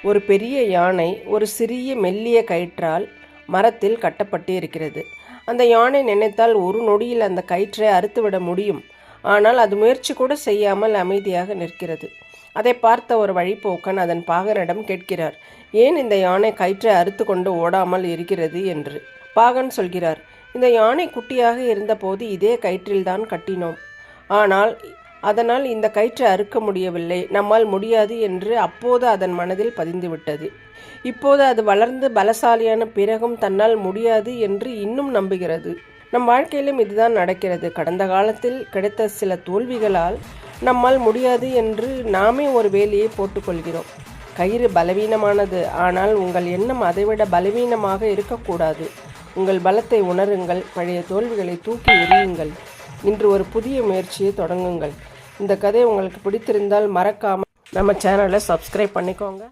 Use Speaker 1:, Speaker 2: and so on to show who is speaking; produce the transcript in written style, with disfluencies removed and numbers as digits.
Speaker 1: ஒரு பெரிய யானை ஒரு சிறிய மெல்லிய கயிற்றால் மரத்தில் கட்டப்பட்டு இருக்கிறது. அந்த யானை நினைத்தால் ஒரு நொடியில் அந்த கயிற்றை அறுத்துவிட முடியும். ஆனால் அது முயற்சி கூட செய்யாமல் அமைதியாக நிற்கிறது. அதை பார்த்த ஒரு வழிப்போக்கன் அதன் பாகனிடம் கேட்கிறார், ஏன் இந்த யானை கயிற்றை அறுத்து கொண்டு ஓடாமல் இருக்கிறது என்று. பாகன் சொல்கிறார், இந்த யானை குட்டியாக இருந்தபோது இதே கயிற்றில்தான் கட்டினோம். ஆனால் அதனால் இந்த கயிற்றை அறுக்க முடியவில்லை, நம்மால் முடியாது என்று அப்போது அதன் மனதில் பதிந்துவிட்டது. இப்போது அது வளர்ந்து பலசாலியான பிறகும் தன்னால் முடியாது என்று இன்னும் நம்புகிறது. நம் வாழ்க்கையிலும் இதுதான் நடக்கிறது. கடந்த காலத்தில் கிடைத்த சில தோல்விகளால் நம்மால் முடியாது என்று நாமே ஒரு வேலையை போட்டுக்கொள்கிறோம். கயிறு பலவீனமானது, ஆனால் உங்கள் எண்ணம் அதைவிட பலவீனமாக இருக்கக்கூடாது. உங்கள் பலத்தை உணருங்கள், பழைய தோல்விகளை தூக்கி எறியுங்கள். இன்று ஒரு புதிய முயற்சியை தொடங்குங்கள். இந்த கதை உங்களுக்கு பிடித்திருந்தால் மறக்காமல் நம்ம சேனலை சப்ஸ்கிரைப் பண்ணிக்கோங்க.